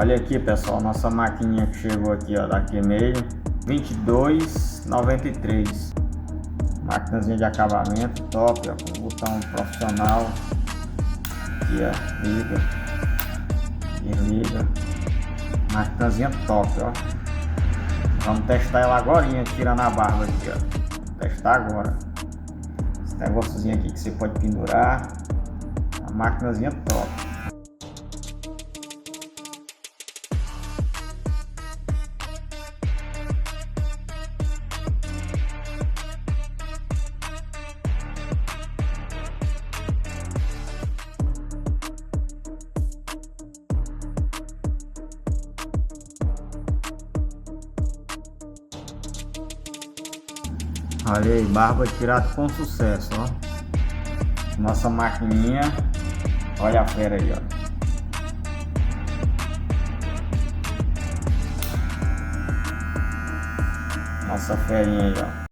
Olha aqui, pessoal, nossa maquininha que chegou aqui, ó, da Q-Meio, 22,93. Maquinazinha de acabamento top, ó, com botão profissional. Aqui, ó, liga, desliga. Maquinazinha top, ó. Vamos testar ela agora, tirando a barba aqui, ó. Vou testar agora. Esse negóciozinho aqui que você pode pendurar. A maquinazinha top. Olha aí, barba tirada com sucesso, ó. Nossa maquininha, olha a fera aí, ó. Nossa ferinha aí, ó.